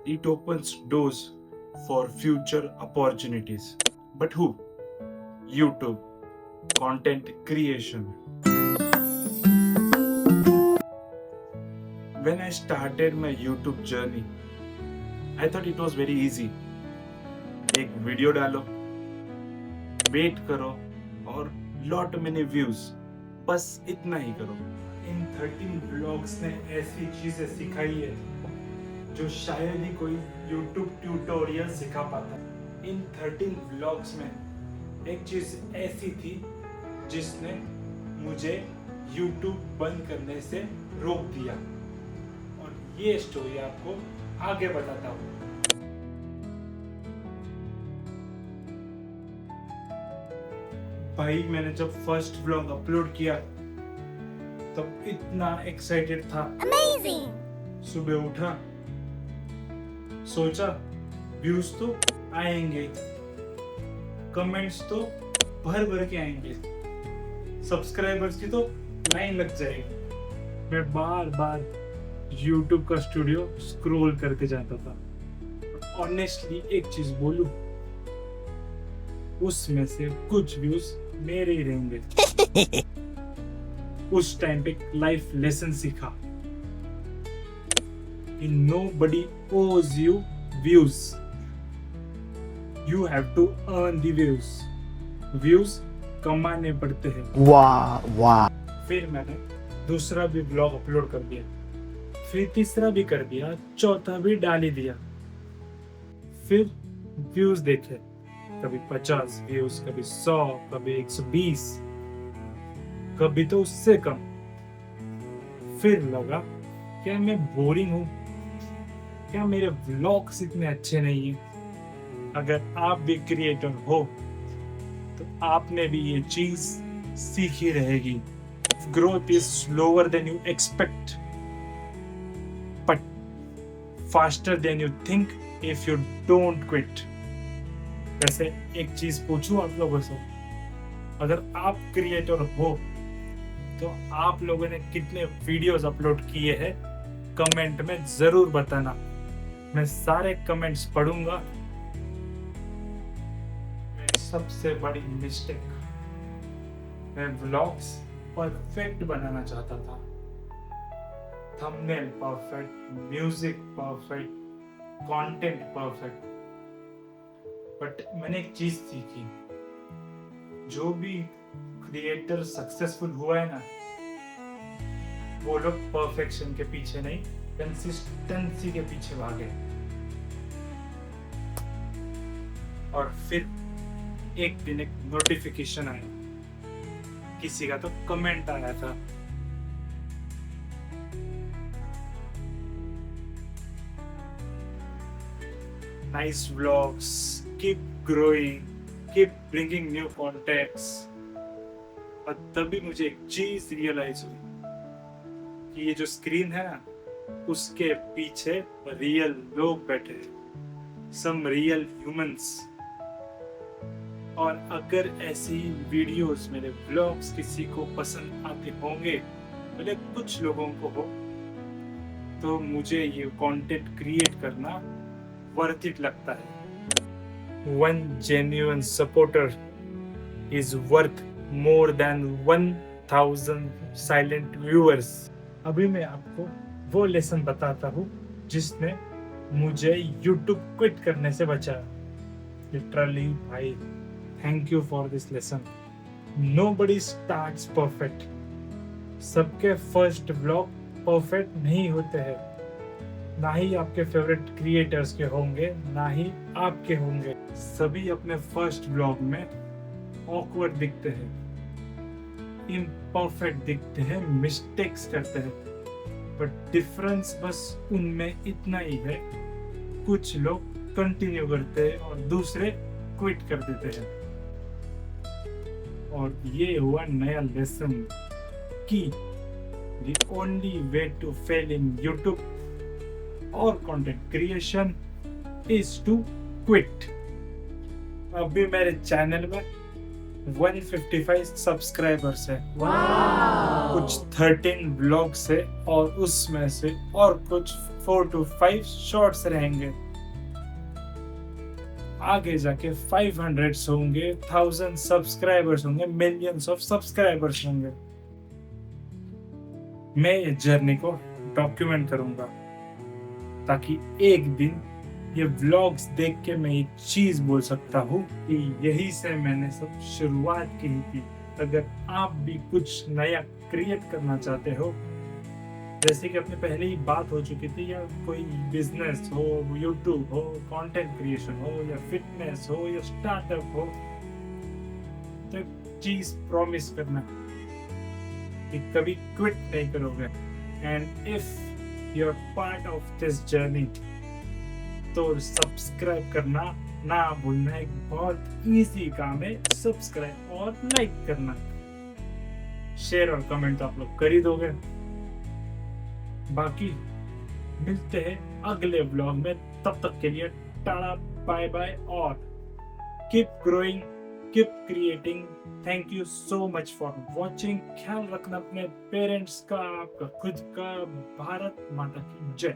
It opens doors for future opportunities. But who? YouTube, content creation. When I started my YouTube journey, I thought it was very easy. एक video डालो, wait करो और lot many views, बस इतना ही करो। इन 13 blogs ने ऐसी चीजें सिखाई है जो शायद ही कोई YouTube ट्यूटोरियल सिखा पाता। इन 13 ब्लॉग्स में एक चीज ऐसी थी जिसने मुझे YouTube बंद करने से रोक दिया, और ये स्टोरी आपको आगे बताता हूँ। भाई, मैंने जब फर्स्ट व्लॉग अपलोड किया तब इतना एक्साइटेड था। Amazing! सुबह उठा, सोचा व्यूज तो आएंगे, कमेंट्स तो भर भर के आएंगे, सब्सक्राइबर्स की तो लाइन लग जाएगी। मैं बार बार YouTube का स्टूडियो स्क्रॉल करते जाता था। ऑनेस्टली एक चीज बोलूं, उसमें से कुछ व्यूज मेरे ही रहेंगे। उस टाइम पे लाइफ लेसन सीखा कि nobody owes you views, you have to earn the views. Views कमाने पड़ते हैं। वाह वाह। फिर मैंने दूसरा भी ब्लॉग अपलोड कर दिया, फिर तीसरा भी कर दिया, चौथा भी डाल ही दिया। फिर व्यूज देखे, कभी 50 व्यूज, कभी 100, कभी 120, कभी तो उससे कम। फिर लगा क्या मैं बोरिंग हूँ, क्या मेरे व्लॉग्स इतने अच्छे नहीं हैं। अगर आप भी क्रिएटर हो तो आपने भी ये चीज सीखी रहेगी। Growth is slower then you expect but faster than you think if you don't quit. वैसे एक चीज पूछूं आप लोगों से, अगर आप क्रिएटर हो तो आप लोगों ने कितने वीडियोस अपलोड किए हैं, कमेंट में जरूर बताना। मैं सारे कमेंट्स पढ़ूंगा। मेरी सबसे बड़ी मिस्टेक, मैं व्लॉग्स परफेक्ट बनाना चाहता था। Thumbnail perfect, music perfect, content perfect. But मैंने एक चीज सीखी, जो भी क्रिएटर सक्सेसफुल हुआ है ना, वो लोग परफेक्शन के पीछे नहीं, कंसिस्टेंसी के पीछे भागे। और फिर एक दिन एक नोटिफिकेशन आया, किसी का तो कमेंट आया था, nice vlogs, keep growing, keep bringing new contacts। और तभी मुझे एक चीज रियलाइज हुई कि ये जो स्क्रीन है ना, उसके पीछे रियल लोग बैठे हैं, सम रियल ह्यूमंस। और अगर ऐसी वीडियोस, मेरे व्लॉग्स किसी को पसंद आते होंगे, भले कुछ लोगों को हो, तो मुझे ये कंटेंट क्रिएट करना वर्थ इट लगता है। One genuine supporter is worth more than 1000 silent viewers। अभी मैं आपको वो लेसन बताता हूँ जिसने मुझे YouTube क्विट करने से बचाया। लिटरली भाई, thank you for this lesson. Nobody starts perfect। सबके फर्स्ट ब्लॉग परफेक्ट नहीं होते हैं, ना ही आपके फेवरेट क्रिएटर्स के होंगे, ना ही आपके होंगे। सभी अपने फर्स्ट ब्लॉग में ऑकवर्ड दिखते हैं, इम्परफेक्ट दिखते हैं, मिस्टेक्स करते हैं। बट डिफरेंस बस उनमें इतना ही है, कुछ लोग कंटिन्यू करते हैं और दूसरे क्विट कर देते हैं। और ये हुआ नया लेसन कि the only way to fail in YouTube or content creation is to quit। अभी मेरे चैनल में 155 सब्सक्राइबर्स है, कुछ 13 व्लॉग्स है और उसमें से और कुछ 4 to 5 शॉर्ट्स रहेंगे। आगे जाके 500 होंगे, 1000 सब्सक्राइबर्स होंगे, मिलियंस ऑफ सब्सक्राइबर्स होंगे। मैं इस जर्नी को डॉक्यूमेंट करूंगा ताकि एक दिन ये व्लॉग्स देख के मैं एक चीज बोल सकता हूँ कि यही से मैंने सब शुरुआत की थी। अगर आप भी कुछ नया क्रिएट करना चाहते हो, जैसे कि अपने पहले ही बात हो चुकी थी, या कोई बिजनेस हो, यूट्यूब हो, कंटेंट क्रिएशन हो, या फिटनेस हो, या स्टार्टअप हो, तो एक चीज प्रॉमिस करना कि कभी क्विट नहीं करोगे। And if you are part of this journey तो सब्सक्राइब करना ना भूलना। एक बहुत इजी काम है, सब्सक्राइब और लाइक करना। शेयर और कमेंट तो आप लोग कर ही दोगे। बाकी मिलते हैं अगले व्लॉग में, तब तक के लिए टाटा बाय बाय और keep growing, keep creating. Thank you so much for watching. ख्याल रखना अपने पेरेंट्स का, आपका खुद का। भारत माता की जय।